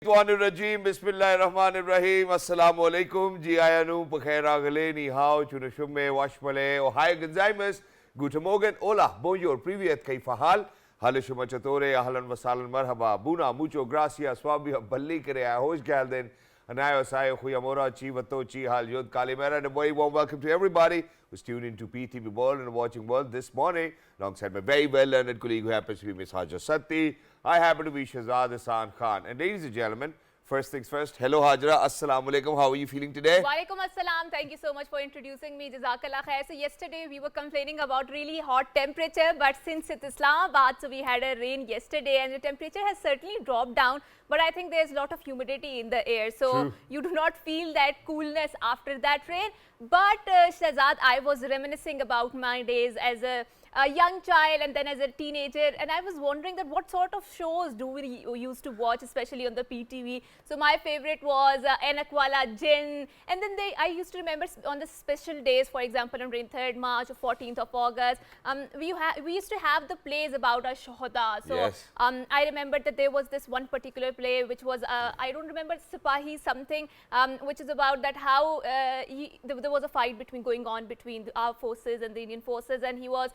Rajim, Bismillahirrahmanirrahim, Assalamu alaikum, ji ayanu, Pakhaira Gale, Ni Hao, Chunashume, Washmale, Ohio Gonzaimus, Guten Morgen, Hola, Bonjour, Privyet, Kaifahal, Halishuma Chatore, Ahlan Wasalan Marhaba, Buna, Mucho Gracias, Swabia, Balikere, Hosh Galden, Anayo Sayo, Huyamora, Chivato, Chihal, Yod Kalimera, and a very warm welcome to everybody who's tuned into PTV World and watching World this morning, alongside my very well learned colleague who happens to be Miss Hajar Satti. I happen to be Shahzad Hassan Khan. And ladies and gentlemen, first things first, hello Hajra, assalamu alaikum, how are you feeling today? Walaikum assalam, thank you so much for introducing me, Jazakallah khair. So yesterday we were complaining about really hot temperature, but since it's Islamabad, so we had a rain yesterday and the temperature has certainly dropped down, but I think there's a lot of humidity in the air, so you do not feel that coolness after that rain. But Shahzad, I was reminiscing about my days as a young child and then as a teenager, and I was wondering that what sort of shows do we used to watch, especially on the PTV. So my favorite was Enakwala Jinn, and then I used to remember on the special days, for example on 23rd March or 14th of August, we used to have the plays about our Shohada. So yes. I remember that there was this one particular play which was, I don't remember, Sipahi something, which is about that how there was a fight going on between our forces and the Indian forces, and he was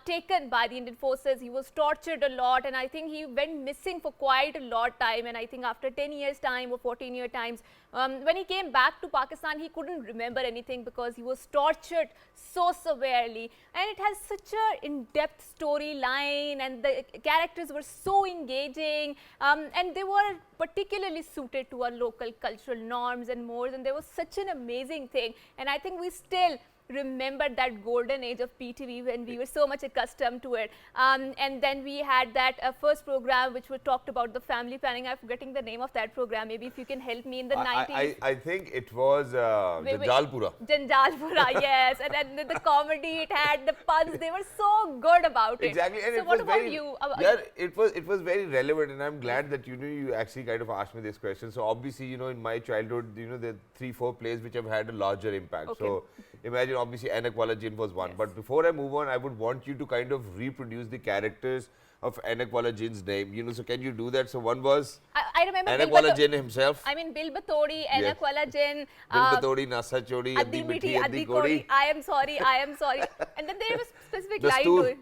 taken by the Indian forces. He was tortured a lot, and I think he went missing for quite a lot time, and I think after 10 years time or 14-year times, when he came back to Pakistan, he couldn't remember anything because he was tortured so severely. And it has such a in-depth storyline, and the characters were so engaging, and they were particularly suited to our local cultural norms and mores, and there was such an amazing thing. And I think we still remember that golden age of PTV when we were so much accustomed to it. And then we had that first program which we talked about the family planning. I'm forgetting the name of that program. Maybe if you can help me in the 90s. I think it was Janjalpura. Janjalpura, yes. And then the comedy it had, the puns, they were so good about it. Exactly. And so it what was about very, you? Yeah, it was very relevant, and I'm glad that you actually kind of asked me this question. So obviously, in my childhood, there are 3-4 plays which have had a larger impact. Okay. So imagine, obviously, Enakwala Jinn was one. Yes. But before I move on, I would want you to kind of reproduce the characters of Enakwala Jinn's name. So can you do that? So one was I remember Enakwala Jinn himself. I mean, Bil Batodi, Enakwala Jinn. Bil Batodi, Nasa Chodi, Addi Mithi, Addi Kodi. I am sorry. And then there was specific line to it.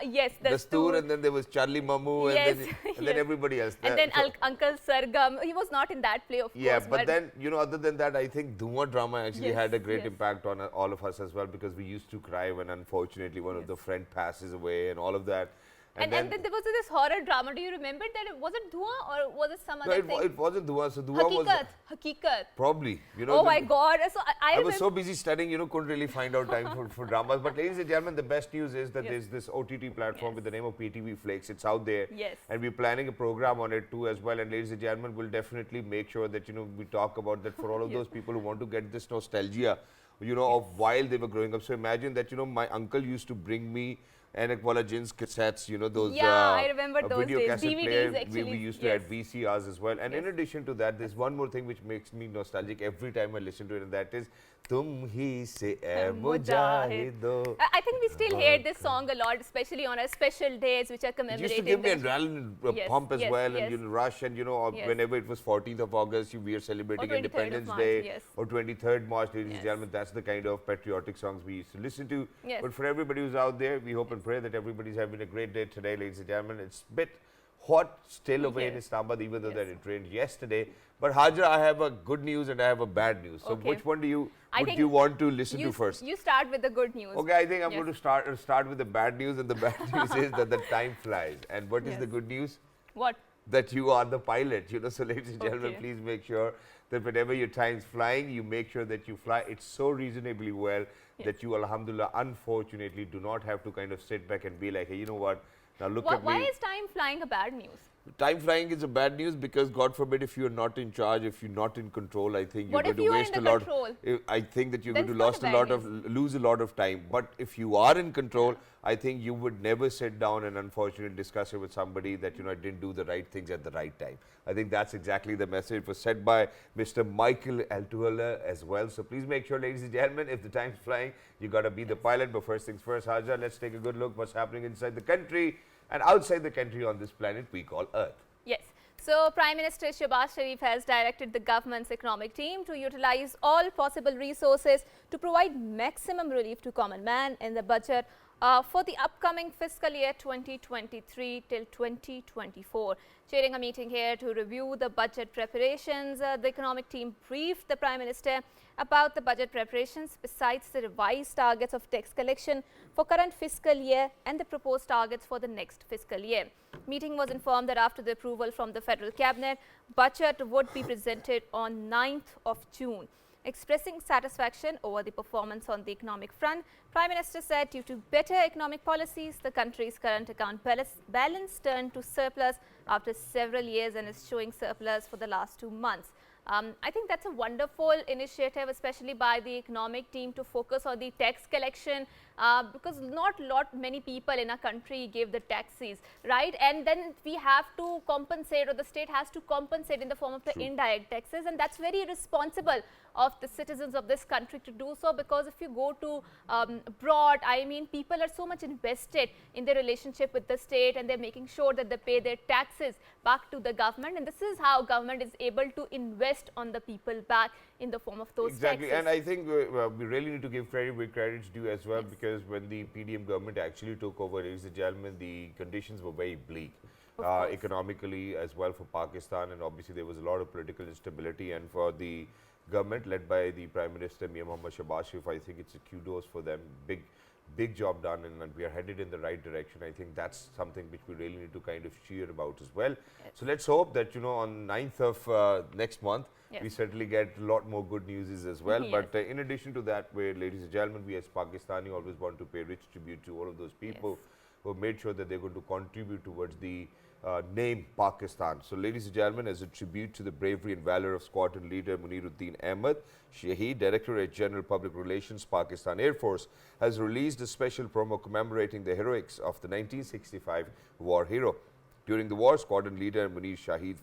Yes, the Stoor, and then there was Charlie Mamu, yes, and then everybody else. And then Uncle Sargam, he was not in that play, of course. Yeah, but then, other than that, I think Dhuma drama actually had a great impact on all of us as well, because we used to cry when unfortunately one of the friend passes away and all of that. And then there was this horror drama. Do you remember that? Was it Dhua or was it some other thing? It wasn't Dhua. So Dhua was Hakikat. Probably. Oh my God! So I was so busy studying, couldn't really find out time for dramas. But ladies and gentlemen, the best news is that there's this OTT platform with the name of PTV Flakes. It's out there. Yes. And we're planning a program on it too as well. And ladies and gentlemen, we'll definitely make sure that we talk about that for all of those people who want to get this nostalgia, of while they were growing up. So imagine that my uncle used to bring me Enakwala Jinn's cassettes, those I remember those video days. cassette DVDs players. actually. We used to have VCRs as well. And in addition to that, there's one more thing which makes me nostalgic every time I listen to it, and that is Tum Hi Se Ae Mujahido. I think we still hear this song a lot, especially on our special days which are commemorated. It used to give me adrenaline pump as well, and rush, and whenever it was 14th of August, we are celebrating Independence Day, or 23rd March, ladies and gentlemen. That's the kind of patriotic songs we used to listen to. But for everybody who's out there, we hope and pray that everybody's having a great day today, ladies and gentlemen. It's a bit hot still over in Islamabad, even though that it rained yesterday. But Hajra, I have a good news and I have a bad news. So which one do you want to listen to first? You start with the good news. Okay, I think I'm going to start with the bad news, and the bad news is that the time flies. And what is the good news? What? That you are the pilot. So ladies and gentlemen, please make sure that whenever your time's flying, you make sure that you fly it so reasonably well that you, alhamdulillah, unfortunately, do not have to kind of sit back and be like, hey, you know what? Now look at me. Why is time flying a bad news? Time flying is a bad news because, God forbid, if you're not in charge, if you're not in control, I think you're going to waste a lot. I think that you're going to lose a lot of time. But if you are in control, I think you would never sit down and unfortunately discuss it with somebody that I didn't do the right things at the right time. I think that's exactly the message. It was said by Mr. Michael Altuala as well. So please make sure, ladies and gentlemen, if the time's flying, you got to be the pilot. But first things first, Haja, let's take a good look what's happening inside the country and outside the country on this planet we call Earth. Yes. So, Prime Minister Shehbaz Sharif has directed the government's economic team to utilize all possible resources to provide maximum relief to common man in the budget for the upcoming fiscal year 2023 till 2024. Chairing a meeting here to review the budget preparations, the economic team briefed the Prime Minister about the budget preparations besides the revised targets of tax collection for current fiscal year and the proposed targets for the next fiscal year. Meeting was informed that after the approval from the Federal Cabinet, budget would be presented on 9th of June. Expressing satisfaction over the performance on the economic front, Prime Minister said due to better economic policies, the country's current account balance turned to surplus after several years and is showing surplus for the last 2 months. I think that's a wonderful initiative, especially by the economic team, to focus on the tax collection because not many people in our country give the taxes, right? And then we have to compensate, or the state has to compensate in the form of the indirect taxes, and that's very responsible of the citizens of this country to do so, because if you go to abroad, I mean, people are so much invested in their relationship with the state, and they're making sure that they pay their taxes back to the government, and this is how government is able to invest on the people back in the form of those taxes. And I think we really need to give credit where credit's due as well, because when the PDM government actually took over, ladies and gentlemen, the conditions were very bleak. Economically as well for Pakistan, and obviously there was a lot of political instability, and for the government led by the Prime Minister Mia Mohammad Shehbaz Sharif, I think it's a kudos for them. Big job done, and we are headed in the right direction. I think that's something which we really need to kind of cheer about as well. Yes. So let's hope that, you know, on 9th of next month, we certainly get a lot more good news as well. Yes. But in addition to that, ladies and gentlemen, we as Pakistani always want to pay rich tribute to all of those people who made sure that they're going to contribute towards the name Pakistan. So ladies and gentlemen, as a tribute to the bravery and valor of squadron leader Muniruddin Ahmed, Shaheed, Directorate General Public Relations, Pakistan Air Force, has released a special promo commemorating the heroics of the 1965 war hero. During the war, squadron leader Munir Shaheed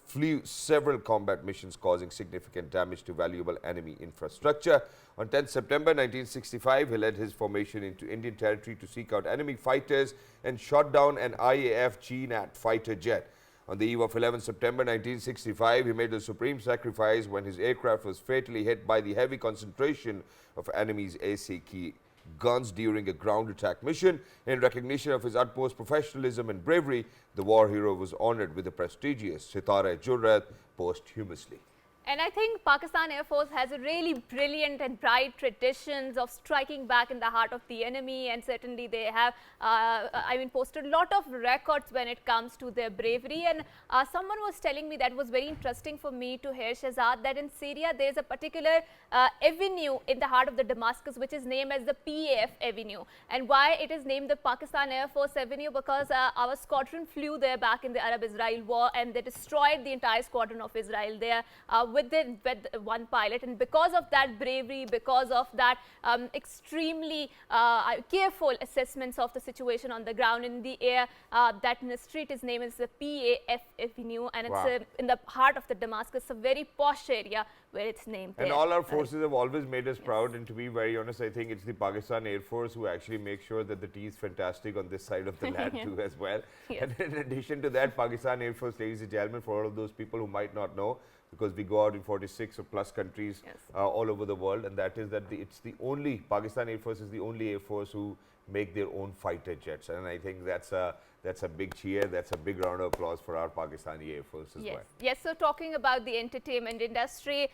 flew several combat missions, causing significant damage to valuable enemy infrastructure. On 10 September 1965, he led his formation into Indian territory to seek out enemy fighters and shot down an IAF GNAT fighter jet. On the eve of 11 September 1965, he made the supreme sacrifice when his aircraft was fatally hit by the heavy concentration of enemy's ACK guns during a ground attack mission. In recognition of his utmost professionalism and bravery, the war hero was honored with the prestigious Sitara-e-Jurrat posthumously. And I think Pakistan Air Force has a really brilliant and bright traditions of striking back in the heart of the enemy, and certainly they have, posted a lot of records when it comes to their bravery. And someone was telling me that was very interesting for me to hear, Shehzad, that in Syria there is a particular avenue in the heart of the Damascus which is named as the PAF Avenue. And why it is named the Pakistan Air Force Avenue? Because our squadron flew there back in the Arab-Israel war, and they destroyed the entire squadron of Israel there with one pilot. And because of that bravery, because of that extremely careful assessments of the situation on the ground, in the air, that street is named as the PAF Avenue, and it's in the heart of the Damascus, a very posh area where it's named and there. All our forces have always made us proud, and to be very honest, I think it's the Pakistan Air Force who actually make sure that the tea is fantastic on this side of the land too as well. And in addition to that, Pakistan Air Force, ladies and gentlemen, for all of those people who might not know, because we go out in 46 or plus countries all over the world, and that is that it's the only, Pakistan Air Force is the only Air Force who make their own fighter jets, and I think that's a big cheer, that's a big round of applause for our Pakistani Air Force as well. Yes, so talking about the entertainment industry,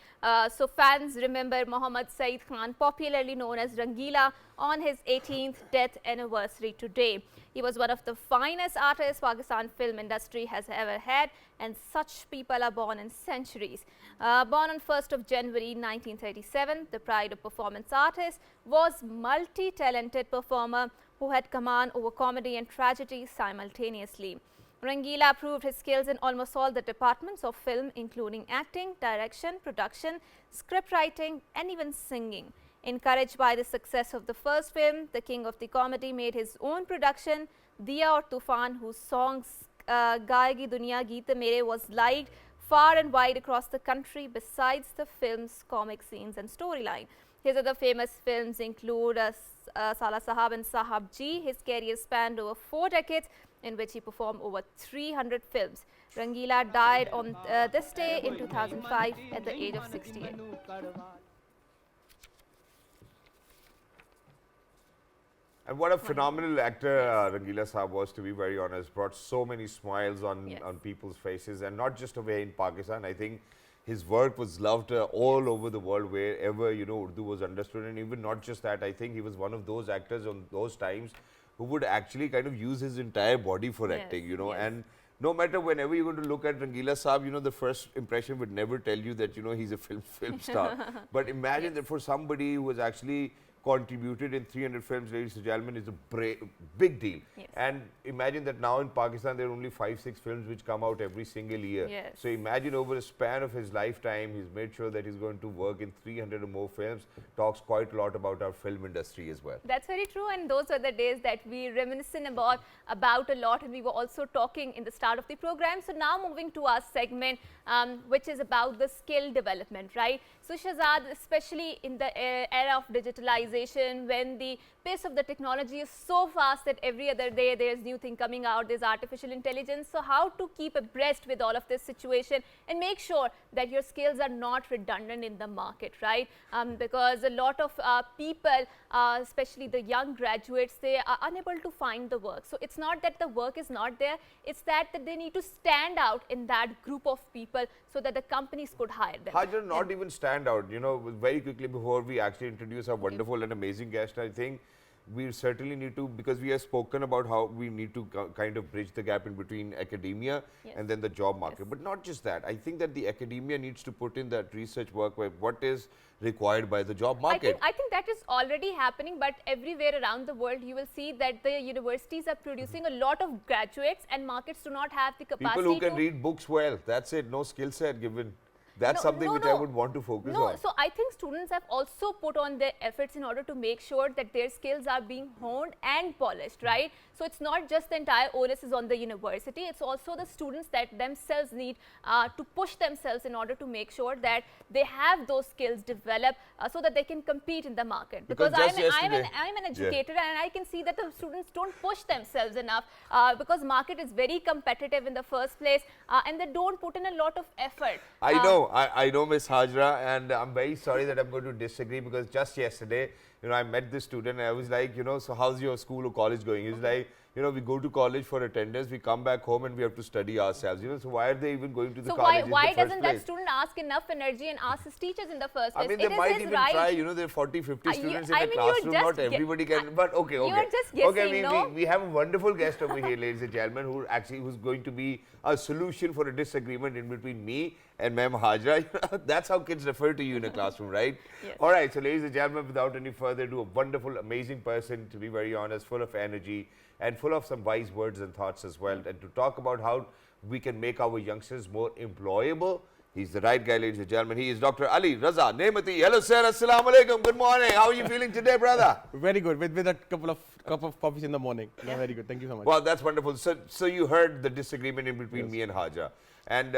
so fans remember Mohammad Saeed Khan, popularly known as Rangila, on his 18th death anniversary today. He was one of the finest artists Pakistan film industry has ever had, and such people are born in centuries. Born on 1st of January 1937, the pride of performance artist was multi-talented performer who had command over comedy and tragedy simultaneously. Rangila proved his skills in almost all the departments of film, including acting, direction, production, script writing, and even singing. Encouraged by the success of the first film, the king of the comedy made his own production, Diya Aur Tufan, whose songs Gaayegi Duniya Geet Mere was liked far and wide across the country, besides the film's comic scenes and storyline. His other famous films include Sala Sahab and Sahab Ji. His career spanned over 4 decades, in which he performed over 300 films. Rangila died on this day in 2005 at the age of 68. And what a phenomenal actor Rangila Saab was, to be very honest. Brought so many smiles on people's faces, and not just away in Pakistan. I think his work was loved all over the world, wherever, Urdu was understood. And even not just that, I think he was one of those actors on those times who would actually kind of use his entire body for acting, and no matter whenever you're going to look at Rangila Saab, the first impression would never tell you that, he's a film star. But imagine that for somebody who has actually contributed in 300 films, ladies and gentlemen, is a big deal. And imagine that now in Pakistan there are only 5-6 films which come out every single year. So imagine over a span of his lifetime, he's made sure that he's going to work in 300 or more films. Talks quite a lot about our film industry as well. That's very true, and those were the days that we reminiscent about a lot, and we were also talking in the start of the program. So now moving to our segment, which is about the skill development, right? So Shahzad, especially in the era of digitalization, when the pace of the technology is so fast that every other day there's new thing coming out, there's artificial intelligence. So how to keep abreast with all of this situation and make sure that your skills are not redundant in the market, right? Because a lot of people, especially the young graduates, they are unable to find the work. So it's not that the work is not there, it's that they need to stand out in that group of people so that the companies could hire them. Hajar, not even stand out, very quickly before we actually introduce our wonderful and amazing guest, I think we certainly need to, because we have spoken about how we need to kind of bridge the gap in between academia and then the job market. But not just that, I think that the academia needs to put in that research work where what is required by the job market. I think that is already happening, but everywhere around the world you will see that the universities are producing a lot of graduates and markets do not have the capacity. People who can read books well, that's it, no skill set given. That's something which I would want to focus on. So I think students have also put on their efforts in order to make sure that their skills are being honed and polished, right? So it's not just the entire onus is on the university, it's also the students that themselves need to push themselves in order to make sure that they have those skills developed so that they can compete in the market. Because I'm an educator and I can see that the students don't push themselves enough because market is very competitive in the first place and they don't put in a lot of effort. I know, Miss Hajra, and I'm very sorry that I'm going to disagree, because just yesterday, I met this student and I was like, so how's your school or college going? He's like, we go to college for attendance, we come back home and we have to study ourselves. So why are they even going to the college? So why doesn't that student ask enough energy and ask his teachers in the first place? I mean, they might even try, there are 40, 50 students in the classroom, not everybody can, but okay. You're just guessing, we have a wonderful guest over here, ladies and gentlemen, who's going to be a solution for a disagreement in between me and Ma'am Hajra. That's how kids refer to you in a classroom, right? Yes. All right, so ladies and gentlemen, without any further ado, a wonderful, amazing person, to be very honest, full of energy and full of some wise words and thoughts as well. And to talk about how we can make our youngsters more employable, he's the right guy, ladies and gentlemen. He is Dr. Ali Raza Nemati. Hello, sir. Assalamu alaikum. Good morning. How are you feeling today, brother? Very good. With a cup of coffee in the morning. Yeah. Very good. Thank you so much. Well, that's wonderful. So you heard the disagreement in between me and Haja. And,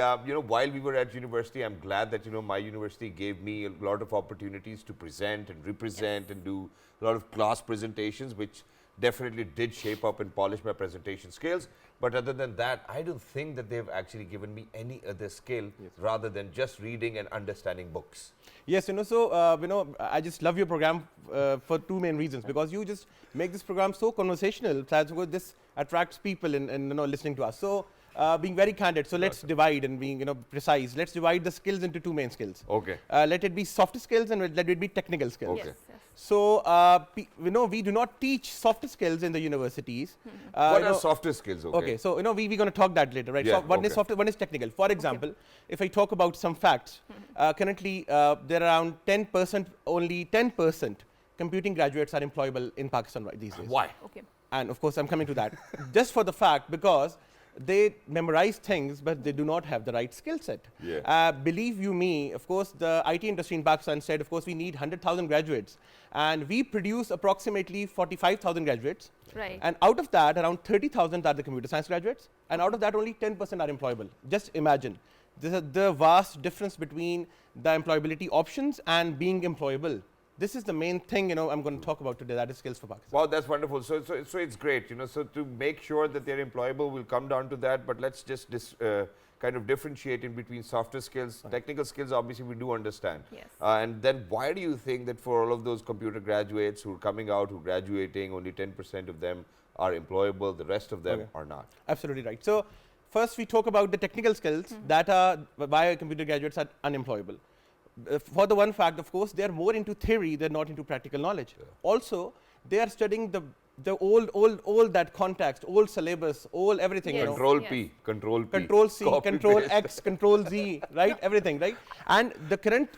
while we were at university, I'm glad that, my university gave me a lot of opportunities to present and represent and do a lot of class presentations, which definitely did shape up and polish my presentation skills. But other than that, I don't think that they've actually given me any other skill rather than just reading and understanding books. Yes, I just love your program for two main reasons. Because you just make this program so conversational, so this attracts people in listening to us. So being very candid, so let's divide and being precise. Let's divide the skills into two main skills. Okay. Let it be soft skills and let it be technical skills. Okay. Yes. So we do not teach soft skills in the universities. What are softer skills? Okay, so we're going to talk that later, right? Yeah, so one is soft, one is technical. For example, if I talk about some facts, currently there are around 10%, only 10% computing graduates are employable in Pakistan right these days. Why? Okay. And of course, I'm coming to that. Just for the fact, because they memorize things, but they do not have the right skill set. Yeah. Believe you me, of course, the IT industry in Pakistan said, of course, we need 100,000 graduates. And we produce approximately 45,000 graduates. Right. And out of that, around 30,000 are the computer science graduates. And out of that, only 10% are employable. Just imagine. This is the vast difference between the employability options and being employable. this is the main thing, I'm going to talk about today, that is skills for Pakistan. Wow, that's wonderful. So it's great, So to make sure that they're employable, we'll come down to that. But let's just kind of differentiate in between softer skills, technical skills. Obviously, we do understand. Yes. And then, why do you think that for all of those computer graduates who are coming out, who are graduating, only 10% of them are employable, the rest of them are not? Absolutely right. So first, we talk about the technical skills that are why computer graduates are unemployable. For the one fact, of course, they are more into theory, they're not into practical knowledge. Also, they are studying the old that context, old syllabus, old everything. Yes. Control Yes. P, Control P, Control C, copy Control paste. X, Control Z, right? Everything, right? And the current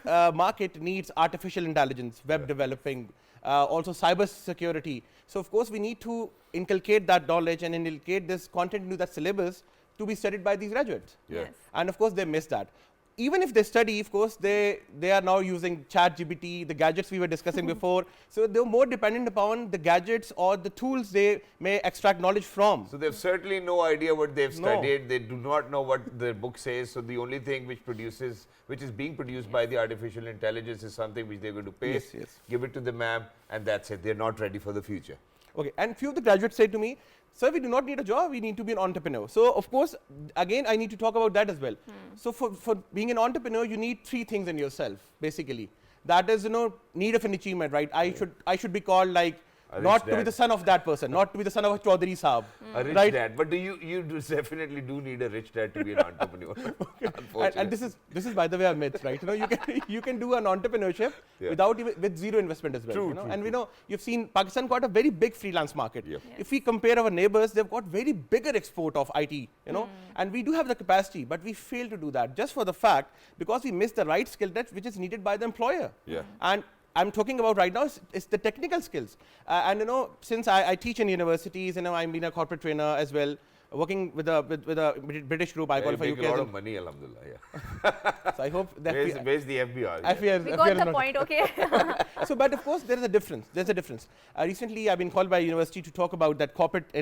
market needs artificial intelligence, web developing, also cyber security. So of course, we need to inculcate that knowledge and inculcate this content into that syllabus to be studied by these graduates. Yeah. Yes. And of course, they miss that. Even if they study, of course, they are now using ChatGPT, the gadgets we were discussing before. So they're more dependent upon the gadgets or the tools they may extract knowledge from. So they've certainly no idea what they've No. studied. They do not know what the book says. So the only thing which is being produced by the artificial intelligence is something which they're going to paste, Yes. give it to the ma'am, and that's it. They're not ready for the future. Okay, and few of the graduates say to me, sir, we do not need a job, we need to be an entrepreneur. So of course, again, I need to talk about that as well. So for being an entrepreneur, you need three things in yourself, basically. That is, need of an achievement, right? I should be called like, A rich not to be dad. the son of that person, not to be the son of a Chaudhary Saab. A rich Right. dad. But you definitely do need a rich dad to be an entrepreneur. And this is by the way a myth, right? You can do an entrepreneurship with zero investment as well. True, true, And we true. know you've seen Pakistan got a very big freelance market. Yep. Yes. If we compare our neighbors, they've got very bigger export of IT, and we do have the capacity, but we fail to do that just for the fact because we miss the right skill set which is needed by the employer. Yeah. And I'm talking about right now is the technical skills. And since I teach in universities, I'm being a corporate trainer as well, working with a British group. I qualify Make UK. a lot as of money, alhamdulillah. Yeah. so I hope that Where's the FBR? Yeah. FBR We FBR got is the not- point, okay? So, but of course, there is a difference. There's a difference. Recently, I've been called by a university to talk about that corporate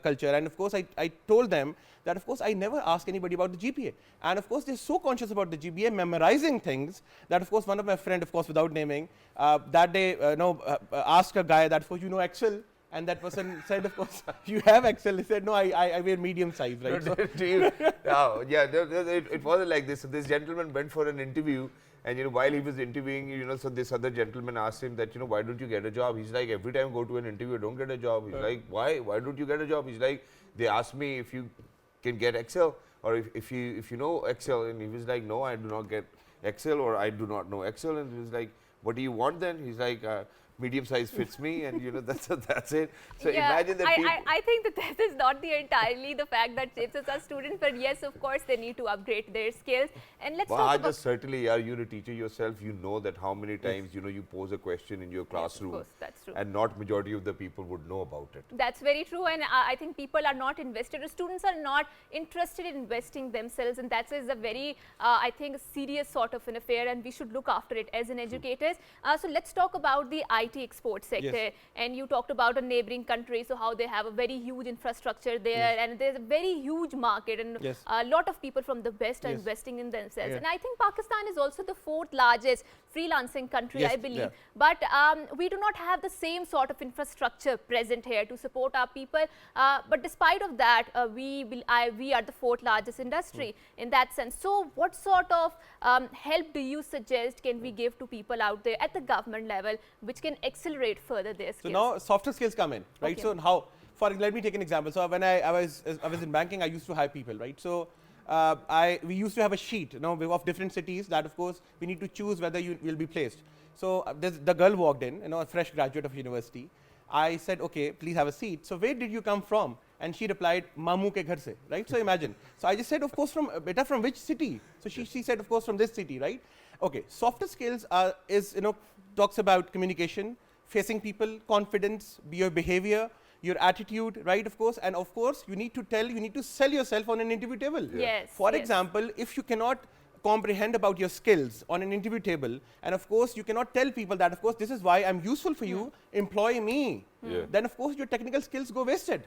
culture, and of course, I told them that of course I never ask anybody about the GPA, and of course they're so conscious about the GPA, memorizing things that of course one of my friend, of course without naming, that day asked a guy that of course Excel. And that person said, of course, you have Excel. He said, no, I wear medium size, right? So, It wasn't like this. So this gentleman went for an interview, and while he was interviewing, so this other gentleman asked him that, why don't you get a job? He's like, every time I go to an interview, I don't get a job. He's like, why? Why don't you get a job? He's like, they asked me if you can get Excel or if you know Excel, and he was like, no, I do not get Excel, or I do not know Excel, and he was like, what do you want then? He's like, medium size fits me, and that's it. So imagine that people. I think that this is not entirely the fact that Chips are students, but yes, of course, they need to upgrade their skills. And let's talk about. Certainly, you're a teacher yourself. You know that how many times you pose a question in your classroom, Yes, of course, that's true. and not majority of the people would know about it. That's very true, and I think people are not invested, or students are not interested in investing themselves, and that is a very, I think, serious sort of an affair, and we should look after it as an educators. So let's talk about the IT export sector. Yes. And you talked about a neighboring country, so how they have a very huge infrastructure there, and there's a very huge market, and Yes. a lot of people from the West are Yes. investing in themselves. Yeah. And I think Pakistan is also the 4th largest freelancing country, Yes, I believe. yeah. But we do not have the same sort of infrastructure present here to support our people. But despite of that, we are the 4th largest industry in that sense. So what sort of help do you suggest can we give to people out there at the government level, which can accelerate further their So skills? now softer skills come in, right? Okay. So how? Let me take an example. So when I was in banking, I used to hire people, right? So we used to have a sheet, of different cities that of course we need to choose whether you will be placed. So the girl walked in, a fresh graduate of university. I said, okay, please have a seat. So where did you come from? And she replied, Mamu ke ghar se, right? So imagine. So I just said, of course, beta, from which city? So she said, of course, from this city, right? Okay, softer skills talks about communication, facing people, confidence, your behavior, your attitude, right? Of course, and of course, you need to sell yourself on an interview table. Yes, For yes. example, if you cannot comprehend about your skills on an interview table, and of course, you cannot tell people that, of course, this is why I'm useful for you, employ me. Yeah. Then, of course, your technical skills go wasted.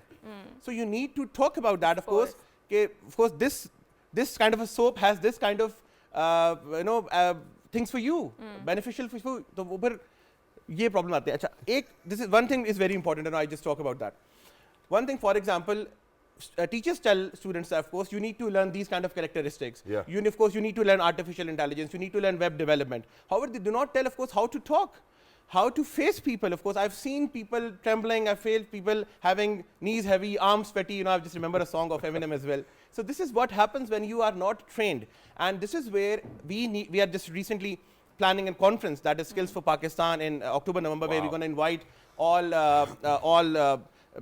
So you need to talk about that, of course. course, this kind of a soap has this kind of, things for you, beneficial for you. So, ये problem आते हैं. अच्छा, this is one thing is very important, and I just talk about that. One thing, for example, teachers tell students that, of course, you need to learn these kind of characteristics. Yeah. Of course, you need to learn artificial intelligence. You need to learn web development. However, they do not tell, of course, how to talk, how to face people. Of course, I've seen people trembling. I've felt people having knees heavy, arms sweaty. You know, I just remember a song of Eminem as well. So this is what happens when you are not trained. And this is where we are just recently planning a conference that is Skills for Pakistan in October, November, where we're going to invite all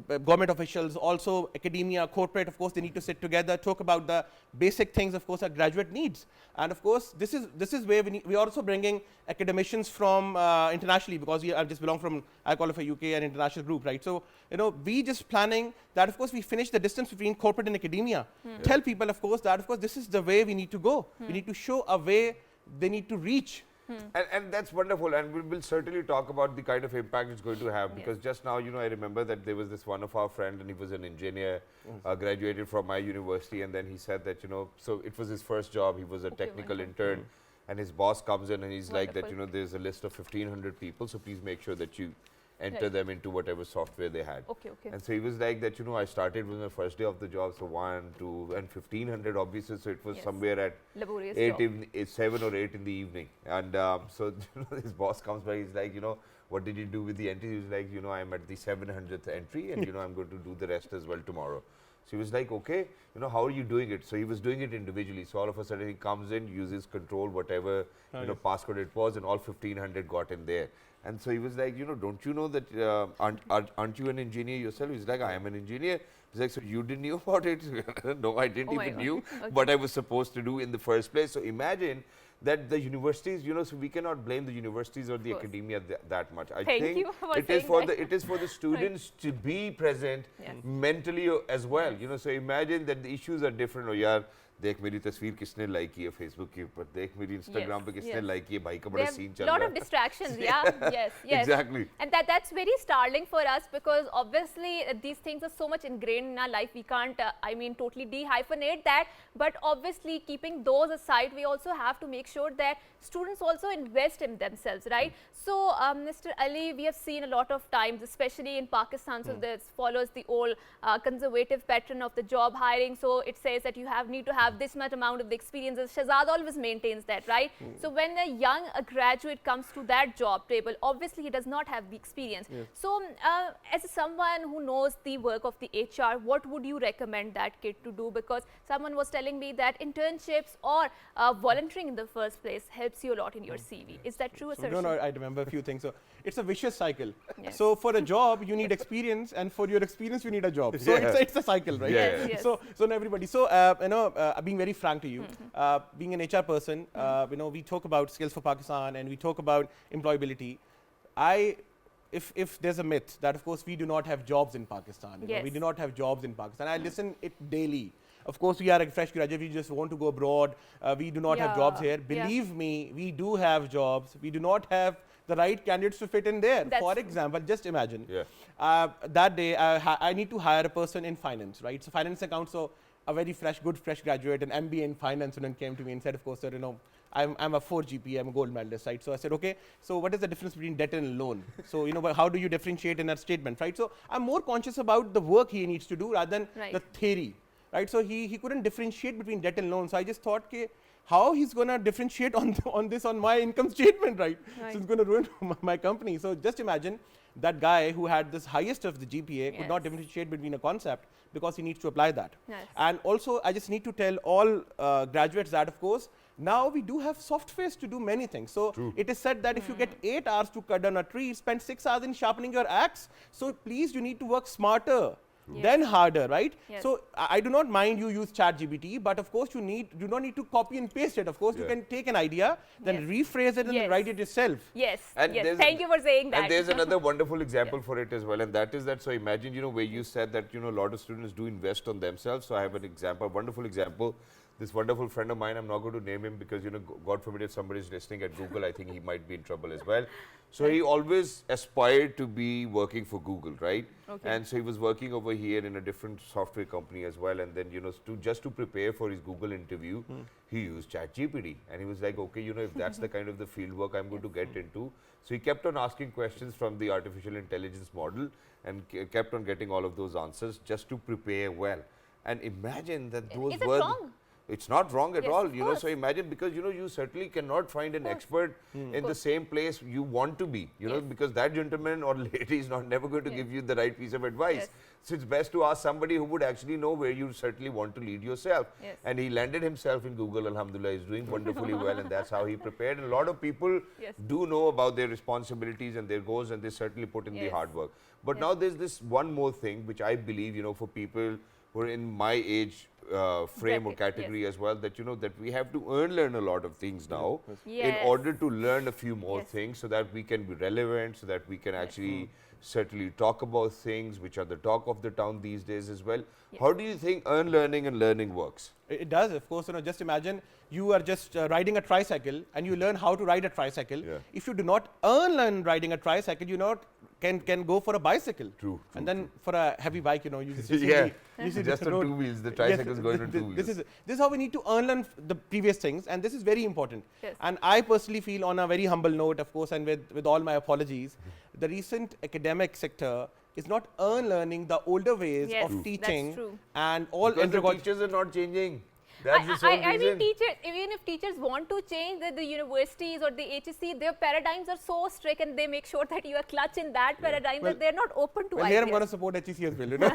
government officials, also academia, corporate. Of course, they need to sit together, talk about the basic things, of course, a graduate needs. And of course, this is where we are also bringing academicians from internationally, because I just belong from, I qualify UK, an international group, right? So, you know, we just planning that, of course, we finish the distance between corporate and academia. Tell people, of course, that, of course, this is the way we need to go. We need to show a way they need to reach. And that's wonderful, and we'll certainly talk about the kind of impact it's going to have, because just now, you know, I remember that there was this one of our friend, and he was an engineer, graduated from my university, and then he said that, you know, so it was his first job, he was a technical intern, and his boss comes in and he's like that, you know, there's a list of 1,500 people, so please make sure that you enter them into whatever software they had. And so he was like that, you know, I started with my first day of the job, so 1, 2, and 1,500 obviously, so it was somewhere at 7 or 8 in the evening. And so, you know, his boss comes by, he's like, you know, what did you do with the entry? He was like, you know, I'm at the 700th entry, and, you know, I'm going to do the rest as well tomorrow. So he was like, okay, you know, how are you doing it? So he was doing it individually. So all of a sudden he comes in, uses control, whatever, you know, passcode it was, and all 1,500 got in there. And so he was like, you know, don't you know that, aren't you an engineer yourself? He's like, I am an engineer. He's like, so you didn't know about it? No, I didn't even knew what I was supposed to do in the first place. So imagine that the universities, you know, so we cannot blame the universities or the academia that much. I think it is for the students to be present mentally as well. You know, so imagine that the issues are different. Oh, yaar, देख मेरी तस्वीर किसने like की है Facebook के ऊपर, देख मेरी इंस्टाग्राम पे किसने लाइक की है, भाई का बड़ा सीन चल रहा है. Lot of distractions, yes. Exactly. And that's very startling for us, because obviously these things are so much ingrained in our life. We can't, totally dehyphenate that. But obviously, keeping those aside, we also have to make sure that students also invest in themselves, right? So, Mr. Ali, we have seen a lot of times, especially in Pakistan, so this follows the old conservative pattern of the job hiring. So it says that you need to have this much amount of the experience. Shahzad always maintains that, right? So when a graduate comes to that job table, obviously he does not have the experience. So as someone who knows the work of the HR, what would you recommend that kid to do? Because someone was telling me that internships or volunteering in the first place helps you a lot in your CV. Is that true, assertion? No, I remember a few things. So it's a vicious cycle. So for a job, you need experience, and for your experience, you need a job. So it's a cycle, right? Yes. So everybody. So being very frank to you, being an HR person, you know, we talk about skills for Pakistan and we talk about employability. If there's a myth that, of course, we do not have jobs in Pakistan. You know, we do not have jobs in Pakistan. I listen it daily. Of course, we are a fresh graduate. We just want to go abroad. We do not have jobs here. Believe me, we do have jobs. We do not have the right candidates to fit in there. For example, just imagine that day I need to hire a person in finance, right? So finance accounts. So a very fresh graduate, an MBA in finance, and came to me and said, of course, sir, you know, I'm a 4 GPA, I'm a gold medalist, right? So I said, okay, so what is the difference between debt and loan? So, you know, how do you differentiate in that statement, right? So I'm more conscious about the work he needs to do rather than the theory, right? So he couldn't differentiate between debt and loan. So I just thought, how he's going to differentiate on my income statement, right? So it's going to ruin my company. So just imagine that guy who had this highest of the GPA could not differentiate between a concept because he needs to apply that. And also, I just need to tell all graduates that, of course, now we do have softwares to do many things. So it is said that if you get 8 hours to cut down a tree, spend 6 hours in sharpening your axe. So please, you need to work smarter. Then harder, right? So I do not mind you use ChatGPT, but of course you do not need to copy and paste it. Of course, you can take an idea, then rephrase it and write it yourself. Thank you for saying that. And there's another wonderful example for it as well, and that is that, so imagine, you know, where you said that, you know, a lot of students do invest on themselves. So I have an example, a wonderful example. this wonderful friend of mine, I'm not going to name him because, you know, God forbid if somebody is listening at Google, I think he might be in trouble as well. So he always aspired to be working for Google, right? Okay. And so he was working over here in a different software company as well. And then, you know, just to prepare for his Google interview, he used ChatGPT. And he was like, okay, you know, if that's the kind of the field work I'm going to get into. So he kept on asking questions from the artificial intelligence model and kept on getting all of those answers just to prepare well. And imagine that those Is it were... wrong? It's not wrong at Yes, all, of you know, course. so imagine, because, you know, you certainly cannot find an expert in the same place you want to be, you know, because that gentleman or lady is not never going to give you the right piece of advice. Yes. So it's best to ask somebody who would actually know where you certainly want to lead yourself. Yes. And he landed himself in Google, alhamdulillah, he's doing wonderfully well, and that's how he prepared. And a lot of people Yes. do know about their responsibilities and their goals, and they certainly put in the Yes. hard work. But now there's this one more thing which I believe, you know, for people who are in my age frame or Bracket, category as well, that, you know, that we have to learn a lot of things now in Yes. order to learn a few more Yes. things, so that we can be relevant, so that we can actually certainly talk about things which are the talk of the town these days as well. How do you think learning and learning works? It does, of course. You know, just imagine you are just riding a tricycle and you learn how to ride a tricycle. Yeah. If you do not learn riding a tricycle, you not can go for a bicycle. True, And then for a heavy bike, you know, you just Yeah, you see just the on road. 2 wheels, the tricycle is going on th- 2 this wheels. this is how we need to unlearn the previous things, and this is very important. Yes. And I personally feel, on a very humble note, of course, and with all my apologies, the recent academic sector is not unlearning the older ways Yes, of that's teaching true. and all Because the undergone- teachers are not changing. That's the sole I reason. mean, teachers, even if teachers want to change, the universities or the HSC, their paradigms are so strict, and they make sure that you are clutch in that paradigm, Well- that they're not open to Well, here I'm ideas. going to support HEC as well. You know?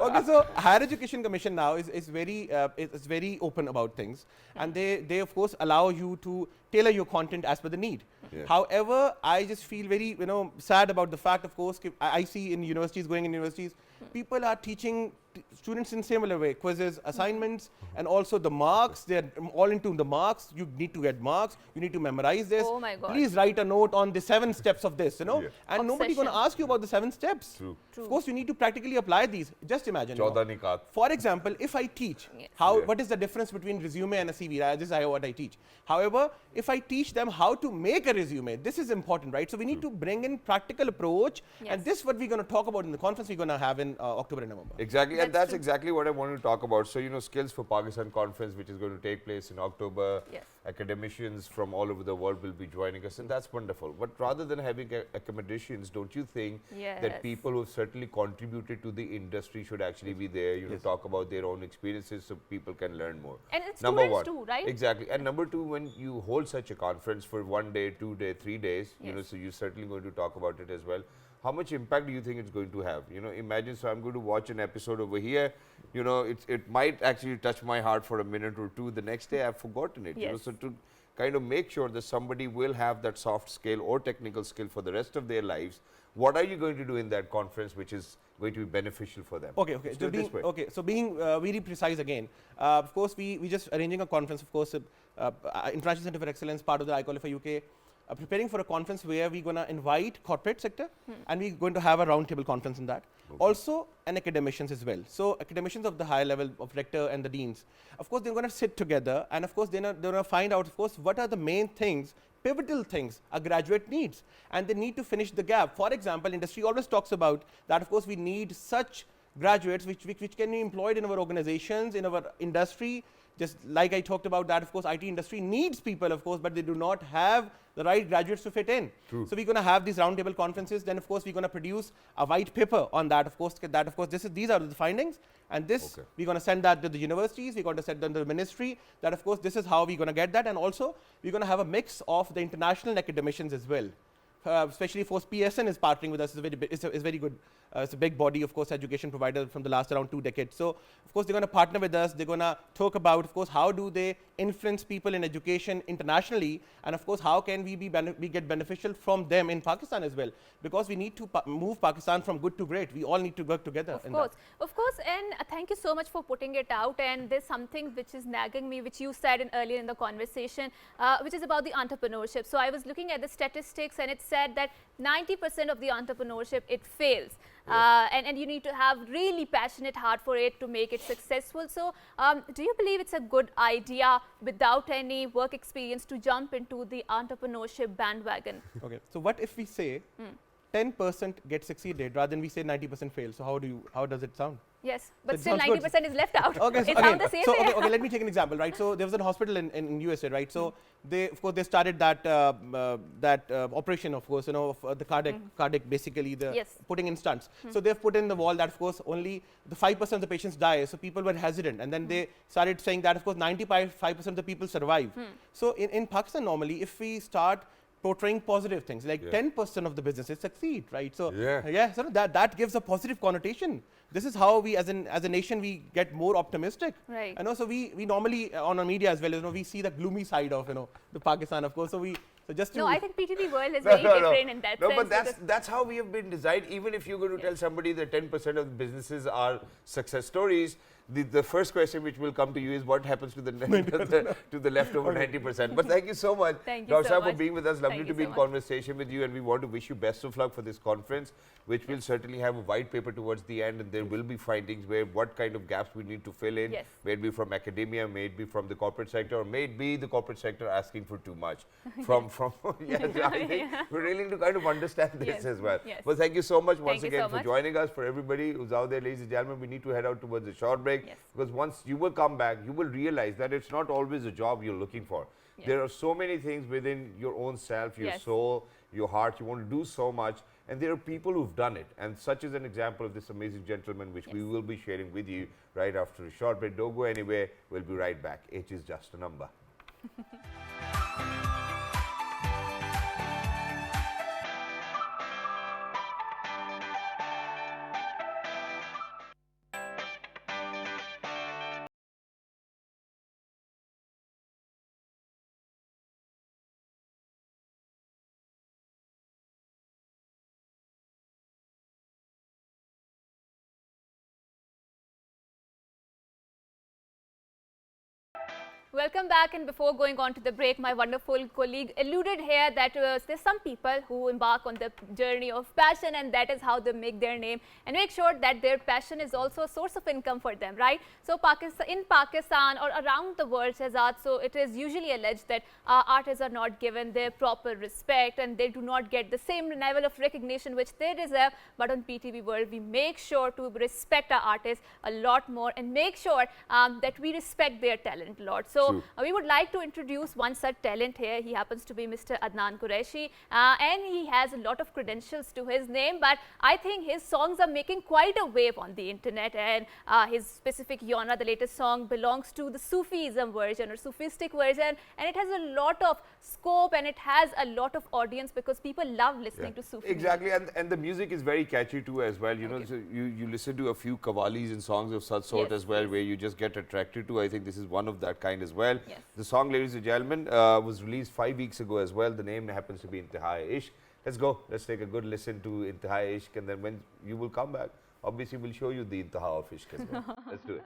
Okay, so Higher Education Commission now is very open about things, and they of course allow you to tailor your content as per the need. Yeah. However, I just feel very sad about the fact, of course, I see in universities, going in universities, people are teaching students in similar way, quizzes, assignments, and also the marks. They're all into the marks. You need to get marks. You need to memorize this. Oh my God. Please write a note on the 7 steps of this. You know, Yeah. and nobody going to Obsession. ask you about the 7 steps. True. Of course, you need to practically apply these. Just imagine. 14 nikat. For example, if I teach Yes. how, Yeah. what is the difference between resume and a CV? This is what I teach. However, if I teach them how to make a resume, this is important, right? So we need to bring in practical approach, Yes. and this is what we're going to talk about in the conference we're going to have in October and November. Exactly, and That's that's true. exactly what I wanted to talk about. So, you know, Skills for Pakistan conference, which is going to take place in October. Yes. Academicians from all over the world will be joining us, and that's wonderful. But rather than having academicians, don't you think Yes. that people who have certainly contributed to the industry should actually be there, you know, talk about their own experiences so people can learn more? And it's Number students one. too, right? Exactly. And number two, when you hold such a conference for 1 day, 2 day, 3 days, you know, Yes. so you're certainly going to talk about it as well. How much impact do you think it's going to have? You know, imagine, so I'm going to watch an episode over here, you know, it might actually touch my heart for a minute or two. The next day I've forgotten it, you know, Yes. so to kind of make sure that somebody will have that soft skill or technical skill for the rest of their lives, what are you going to do in that conference which is going to be beneficial for them? Okay. Let's So do it this way. so being very precise again, of course, we just arranging a conference, of course, International Center for Excellence, part of the iQualify UK, preparing for a conference where we're going to invite corporate sector, and we're going to have a roundtable conference in that. Also, and academicians as well. So academicians of the higher level of rector and the deans, of course, they're going to sit together, and of course, they're going to find out, of course, what are the main things, pivotal things a graduate needs, and they need to finish the gap. For example, industry always talks about that, of course, we need such graduates which can be employed in our organizations, in our industry. Just like I talked about that, of course, IT industry needs people, of course, but they do not have the right graduates to fit in. True. So we're going to have these roundtable conferences. Then, of course, we're going to produce a white paper on that. Of course, these are the findings, and this Okay. we're going to send that to the universities. We're going to send them to the ministry. That, of course, this is how we're going to get that, and also we're going to have a mix of the international academicians as well. Especially, of course, PSN is partnering with us. It's very good. It's a big body, of course, education provider from the last around 2 decades. So, of course, they're going to partner with us. They're going to talk about, of course, how do they influence people in education internationally, and of course, how can we get beneficial from them in Pakistan as well? Because we need to move Pakistan from good to great. We all need to work together. Of course, and thank you so much for putting it out. And there's something which is nagging me, which you said earlier in the conversation, which is about the entrepreneurship. So I was looking at the statistics, and it said that 90% of the entrepreneurship, it fails. and you need to have really passionate heart for it to make it successful. So do you believe it's a good idea without any work experience to jump into the entrepreneurship bandwagon? Okay. So what if we say 10% get succeeded rather than we say 90% fail? So how does it sound? Yes, but it still sounds good. 90% is left out. Okay, It sounds the same so way. okay, let me take an example, right? So there was a hospital in USA, right? So they, of course, they started that operation, of course, of the cardiac, basically the Yes. putting in stunts. So they've put in the wall that, of course, only the 5% of the patients die. So people were hesitant, and then they started saying that, of course, 95% of the people survive. So in Pakistan, normally, if we start portraying positive things, like 10% of the businesses succeed, right? So so that gives a positive connotation. This is how we, as a nation, we get more optimistic. Right. And also we normally on our media as well, we see the gloomy side of the Pakistan, of course. So just to No, I think PTV world is very different in that sense. No, but that's how we have been designed. Even if you're going to tell somebody that 10% of the businesses are success stories, the first question which will come to you is what happens to the to the leftover 90%. But thank you so much, Thank you Dr. so Saab, for much. being with us. Lovely Thank to you be so in much. conversation with you, and we want to wish you best of luck for this conference, which will certainly have a white paper towards the end, and there will be findings where what kind of gaps we need to fill in, Yes. may it be from academia, may it be from the corporate sector, or may it be the corporate sector asking for too much from yes, I think we're really to kind of understand this Yes, as well. yes. Well, thank you so much once you again so for much. joining us. For everybody who's out there, ladies and gentlemen, we need to head out towards a short break, Yes. because once you will come back, you will realize that it's not always a job you're looking for. Yes. There are so many things within your own self, your Yes. soul, your heart. You want to do so much, and there are people who've done it, and such is an example of this amazing gentleman, which we will be sharing with you right after a short break. Don't go anywhere. We'll be right back. Age is just a number. Welcome back, and before going on to the break, my wonderful colleague alluded here that there's some people who embark on the journey of passion, and that is how they make their name and make sure that their passion is also a source of income for them, right? So in Pakistan or around the world, Shehzad, so it is usually alleged that artists are not given their proper respect and they do not get the same level of recognition which they deserve. But on PTV World, we make sure to respect our artists a lot more and make sure that we respect their talent a lot. So we would like to introduce one such talent here. He happens to be Mr. Adnan Qureshi, and he has a lot of credentials to his name, but I think his songs are making quite a wave on the internet, and his specific genre, the latest song, belongs to the Sufism version or Sufistic version, and it has a lot of scope and it has a lot of audience because people love listening to Sufi Exactly, and the music is very catchy too as well. You know, so you listen to a few qawwalis and songs of such sort Yes, as well, yes. where you just get attracted to. I think this is one of that kind as well. Yes. The song, ladies and gentlemen, was released 5 weeks ago as well. The name happens to be Intihai Ishq. Let's go. Let's take a good listen to Intihai Ishq, and then when you will come back, obviously we'll show you the Intiha of Ishq as well. Let's do it.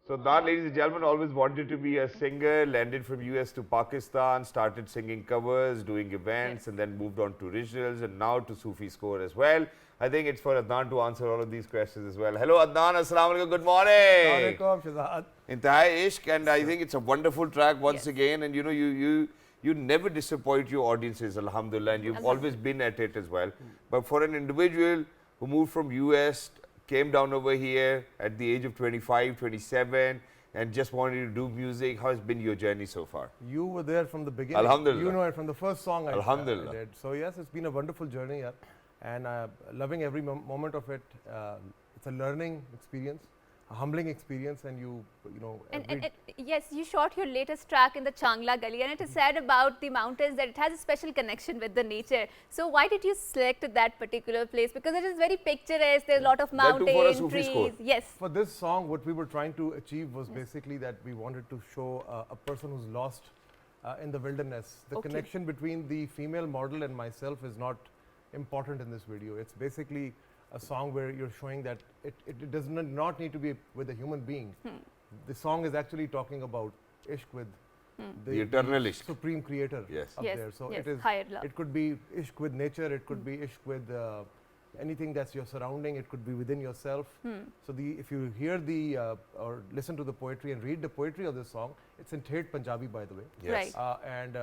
So Adnan, ladies and gentlemen, always wanted to be a singer, landed from US to Pakistan, started singing covers, doing events, and then moved on to originals, and now to Sufi score as well. I think it's for Adnan to answer all of these questions as well. Hello Adnan, Assalamu alaikum, good morning. Assalamualaikum, Shahzad. Intihai Ishq, and I think it's a wonderful track once Yes. again, and you know, you never disappoint your audiences, alhamdulillah, and you've always been at it as well. But for an individual who moved from US, came down over here at the age of 25, 27, and just wanted to do music, how has been your journey so far? You were there from the beginning. Alhamdulillah. You know it from the first song I Alhamdulillah. did. So yes, it's been a wonderful journey, yeah. And loving every moment of it. It's a learning experience, a humbling experience, and you know. And yes, you shot your latest track in the Changla Gully, and it is said about the mountains that it has a special connection with the nature. So why did you select that particular place? Because it is very picturesque. There's a lot of That too for a mountains, Sufi trees. score. Yes. For this song, what we were trying to achieve was basically that we wanted to show a person who's lost in the wilderness. The Okay. connection between the female model and myself is not important in this video. It's basically a song where you're showing that it does not need to be with a human being. The song is actually talking about ishq with The eternal ishq. supreme creator Yes. up Yes, there. So yes, it is. higher love. It could be ishq with nature. It could be ishq with anything that's your surrounding. It could be within yourself. So if you hear or listen to the poetry and read the poetry of this song, it's in Thet Punjabi, by the way. Yes. Right. And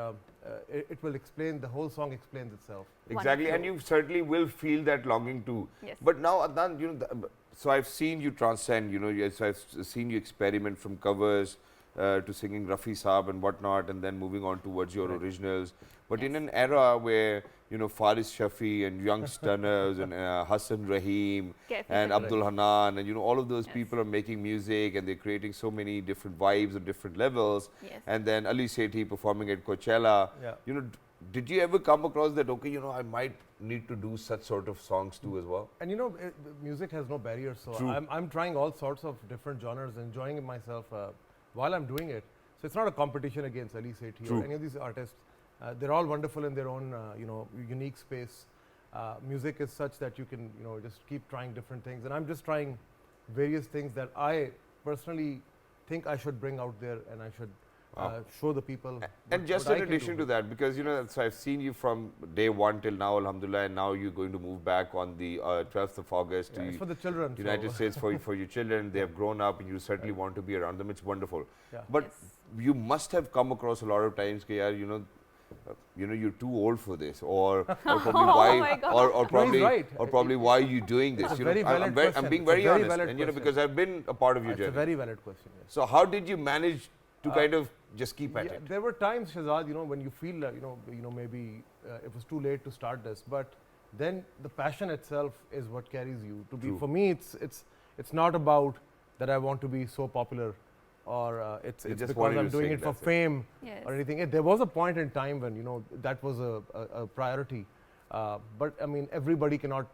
it will explain, the whole song explains itself. Exactly, and you certainly will feel that longing too. Yes. But now, Adnan, you know, so I've seen you transcend. You know, yes, I've seen you experiment from covers to singing Rafi Saab and whatnot, and then moving on towards your originals. But in an era where you know Faris Shafi and young stunners and Hassan Rahim and Definitely. Abdul Hanan and you know all of those people are making music and they're creating so many different vibes at different levels. Yes. And then Ali Sethi performing at Coachella. Yeah. You know, did you ever come across that, okay, you know, I might need to do such sort of songs too as well? And you know, music has no barriers. So True. I'm trying all sorts of different genres, enjoying it myself while I'm doing it. So it's not a competition against Ali Sethi True. or any of these artists. They're all wonderful in their own, you know, unique space. Music is such that you can, you know, just keep trying different things. And I'm just trying various things that I personally think I should bring out there and I should show the people. And just what in I can addition do. to that, because you know, so I've seen you from day one till now, alhamdulillah, and now you're going to move back on the 12th of August Yeah, to it's for the children. so- United States for your children. They have grown up and you certainly want to be around them. It's wonderful. Yeah. But Yes. you must have come across a lot of times, yaar, you know, you're too old for this, or probably Oh why, my God. or probably, right. or probably why are you doing this? It's a You know, very I'm valid very- I'm question. being It's a very very honest, valid and you know, question. because I've been a part of your It's a journey. very valid question. Yes. So how did you manage to kind of just keep at Yeah, it? there were times, Shahzad, you know, when you feel, maybe it was too late to start this, but then the passion itself is what carries you. True. For me, it's not about that I want to be so popular, or it's You just because wanted I'm to doing sing, it for that's it. fame Yes. or anything. There was a point in time when that was a priority, but I mean everybody cannot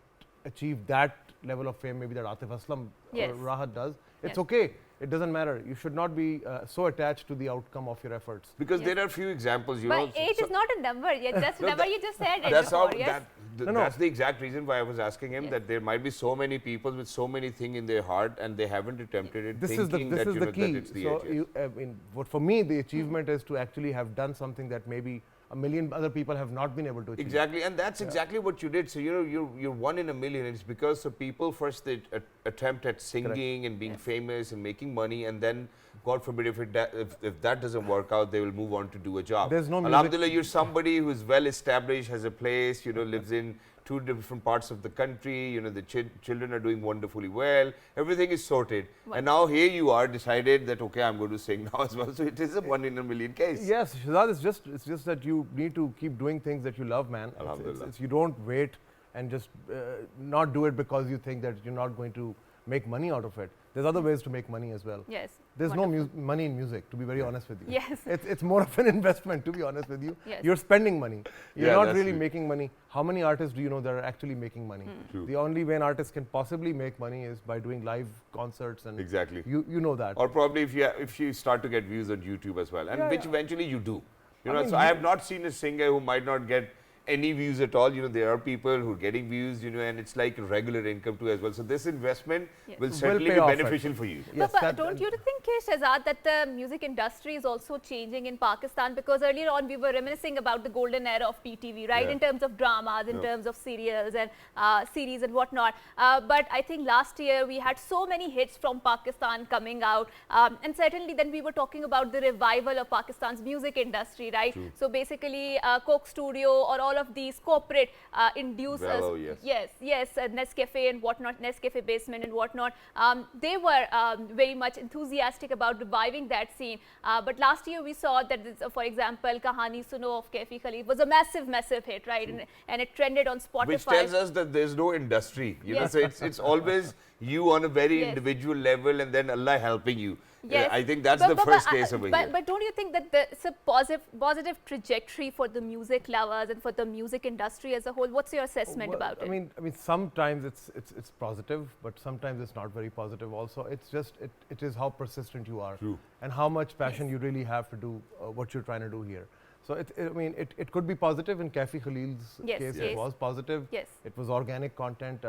achieve that level of fame. Maybe that Atif Aslam Yes. or Rahat does. It's Yes. okay. It doesn't matter. You should not be so attached to the outcome of your efforts. Because Yes. there are few examples, you know. But age so- is not a number. Yeah, just No, number that- you just said it That's how. before, yes? No, no. That's the exact reason why I was asking him Yes. that there might be so many people with so many things in their heart and they haven't attempted it, This is thinking the that you know key. that it's the So age. Yes. you, I mean, what for me the achievement is to actually have done something that maybe a million other people have not been able to achieve. Exactly, and that's exactly what you did. So you know, you're one in a million. It's because the people first they attempt at singing and being famous and making money, and then God forbid if that doesn't work out, they will move on to do a job. There's no music- Alhamdulillah, you're somebody who's well established, has a place. You know, lives in two different parts of the country. You know, the children are doing wonderfully well. Everything is sorted, and now here you are decided that okay, I'm going to sing now as well. So it is a one in a million case. Yes, Shahzad, it's just that you need to keep doing things that you love, man. Alhamdulillah. You don't wait and just not do it because you think that you're not going to make money out of it. There's other ways to make money as well. Yes. There's Wonderful. no money in music, to be very honest with you. Yes. It's more of an investment, to be honest with you. Yes. You're spending money. You're Yeah, not that's really true. making money. How many artists do you know that are actually making money? True. The only way an artist can possibly make money is by doing live concerts, and Exactly. you know that. Or probably if you start to get views on YouTube as well, and Yeah, which yeah. eventually you do. You I know, mean, so I have not seen a singer who might not get any views at all. There are people who are getting views, and it's like regular income too as well. So this investment will certainly pay be off, beneficial for you. Yes, but don't you think, Shahzad, that the music industry is also changing in Pakistan? Because earlier on we were reminiscing about the golden era of PTV, right? Yeah. In terms of dramas, in terms of serials and series and whatnot. But I think last year we had so many hits from Pakistan coming out, and certainly then we were talking about the revival of Pakistan's music industry, right? True. So basically, Coke Studio or all of these corporate inducers, Bravo, yes. Nescafe and whatnot, Nescafe Basement and whatnot, they were very much enthusiastic about reviving that scene. But last year we saw that, for example, Kahani Suno of Kaifi Khalid was a massive hit, right? And it trended on Spotify. Which tells us that there's no industry, Yes. so it's always you on a very Yes. individual level and then Allah helping you. Yes. I think that's the first case over here. But don't you think that it's a positive trajectory for the music lovers and for the music industry as a whole? What's your assessment Well, about it? I mean, sometimes it's positive, but sometimes it's not very positive. Also, it's just it is how persistent you are, True. and how much passion you really have to do what you're trying to do here. So it could be positive. In Kaifi Khalil's Yes, case, yes. it was positive. Yes. It was organic content.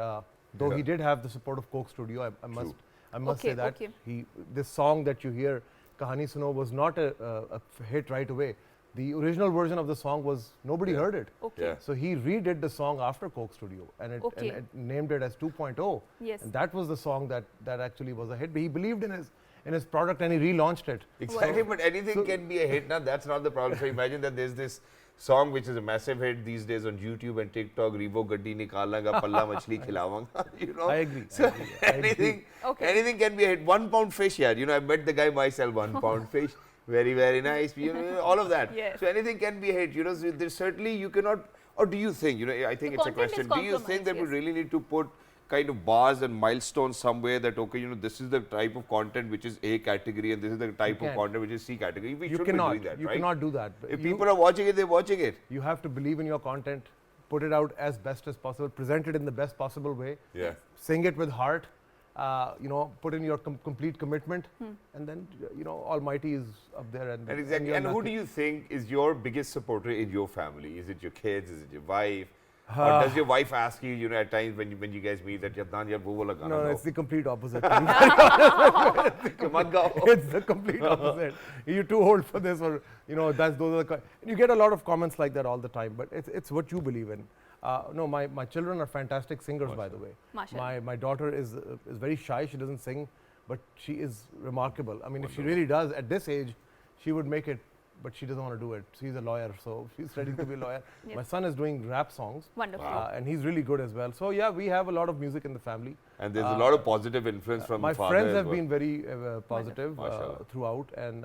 Though Yeah. he did have the support of Coke Studio, I must Okay, say that okay. this song that you hear, Kahani Suno, was not a hit right away. The original version of the song was nobody heard it. Okay. Yeah. So he redid the song after Coke Studio and Okay. it named it as 2.0. Yes. And that was the song that actually was a hit. But he believed in his product and he relaunched it. Exactly, but anything can be a hit now. That's not the problem. So imagine that there's this song which is a massive hit these days on YouTube and TikTok. Revo gaddi nikalanga, palla machli khilawanga. I agree. So I agree. anything can be a hit. 1 pound fish, yeah. I met the guy myself. 1 pound fish, very nice. All of that. Yes. So anything can be a hit. So there's certainly you cannot. Or do you think? I think The it's a content is question. Do you think that we compromised, yes. really need to put kind of bars and milestones somewhere that okay, this is the type of content which is A category and this is the type of can't. content which is C category. We You should cannot. be doing that, You right? cannot do that. If You- people are watching it, they're watching it. You have to believe in your content, put it out as best as possible, present it in the best possible way, Yeah. sing it with heart, put in your complete commitment, and then Almighty is up there. And And you're And who do nothing. you think is your biggest supporter in your family? Is it your kids? Is it your wife? Or does your wife ask you, at times when you guys meet that Yadnan yaar wo wala gana No, gao." it's the complete opposite. Ke mat gao. It's the complete opposite. You're too old for this, or those are the. You get a lot of comments like that all the time, but it's what you believe in. No, my children are fantastic singers, by the way. Mashallah. My daughter is very shy. She doesn't sing, but she is remarkable. I mean, if she really does at this age, she would make it. But she doesn't want to do it. She's a lawyer, so she's studying to be a lawyer. Yes. My son is doing rap songs. Wonderful. And he's really good as well. So yeah, we have a lot of music in the family. And there's a lot of positive influence from My father friends as have well. been very positive Mashallah. throughout, and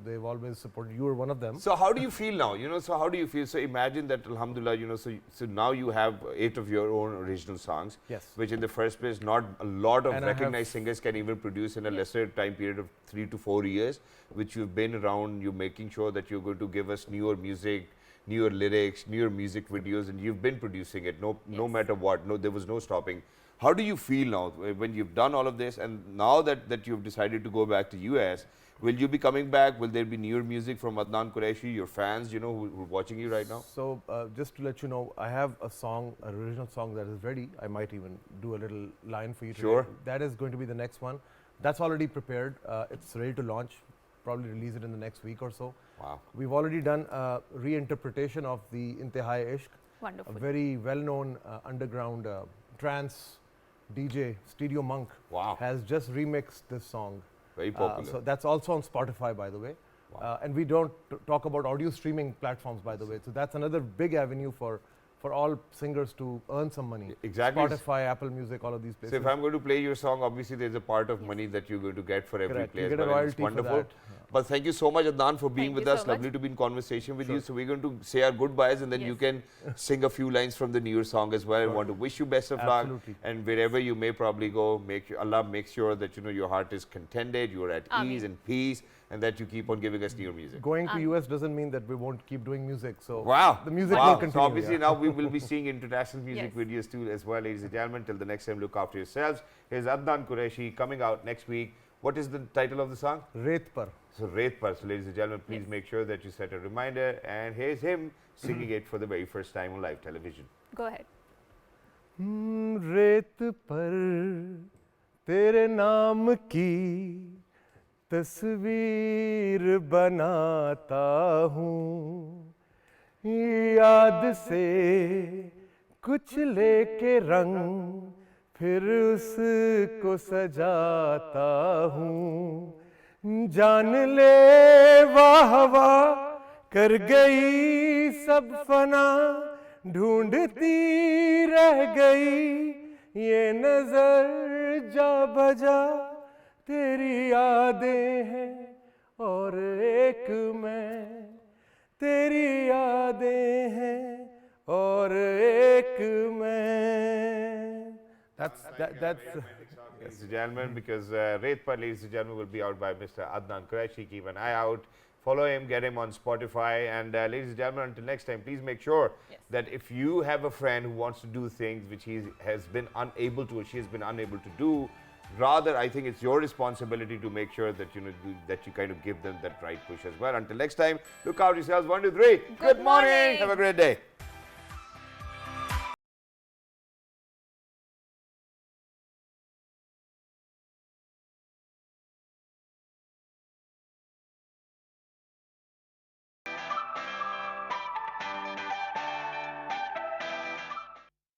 they've always supported. You were one of them. So how do you feel now? So how do you feel? So imagine that, alhamdulillah, so now you have 8 of your own original songs, Yes. which in the first place not a lot of And I have- recognized singers can even produce in a lesser time period of 3 to 4 years, which you've been around. You're making sure that you're going to give us newer music, newer lyrics, newer music videos, and you've been producing it. No Yes. matter what. No, there was no stopping. How do you feel now when you've done all of this, and now that you've decided to go back to US? Will you be coming back? Will there be newer music from Adnan Qureshi, your fans, who are watching you right now? So just to let you know, I have a song, an original song that is ready. I might even do a little line for you today. Sure. That is going to be the next one. That's already prepared. It's ready to launch. Probably release it in the next week or so. Wow. We've already done a reinterpretation of the Intihai Ishq. Wonderful. A very well-known underground trance DJ, Stereo Monk, Wow. has just remixed this song. Very popular. So that's also on Spotify, by the way. Wow. And we don't talk about audio streaming platforms, by the way. So that's another big avenue for all singers to earn some money. Exactly. Spotify, Apple Music, all of these places. So if I'm going to play your song, obviously there's a part of money that you're going to get for every Correct. play You as get a well, and it's royalty for wonderful. that. But thank you so much, Adnan, for being Thank with you us. so much. Lovely to be in conversation with you. Sure. So we're going to say our goodbyes, and then you Yes. can sing a few lines from the newer song as well. I want to wish you best of luck. Absolutely. And wherever you may probably go, Allah make sure that your heart is contented, you're at Ameen. ease and peace, and that you keep on giving us newer music. Going to US doesn't mean that we won't keep doing music. So Wow. the music Wow. will continue. So obviously yeah. now we will be seeing international music Yes. videos too as well, ladies and gentlemen. Till the next time, look after yourselves. Here's Adnan Qureshi coming out next week What is the title of the song? Ret Par. So Ret Par. So ladies and gentlemen, please make sure that you set a reminder. And here's him singing it for the very first time on live television. Go ahead. रेत पर तेरे नाम की तस्वीर बनाता हूँ, याद से कुछ लेके रंग फिर उसको सजाता हूँ, जान ले वाह वाह कर गई सब फना, ढूंढती रह गई ये नजर जा बजा, तेरी यादें हैं और एक मैं, तेरी यादें हैं और एक मैं. That's Ladies and gentlemen, because Ret Par, ladies and gentlemen, will be out by Mr. Adnan Qureshi. Keep an eye out. Follow him, get him on Spotify. And ladies and gentlemen, until next time, please make sure that if you have a friend who wants to do things which he has been unable to or she has been unable to do, rather, I think it's your responsibility to make sure that that you kind of give them that right push as well. Until next time, look out yourselves. 1, 2, 3. Good morning. Have a great day.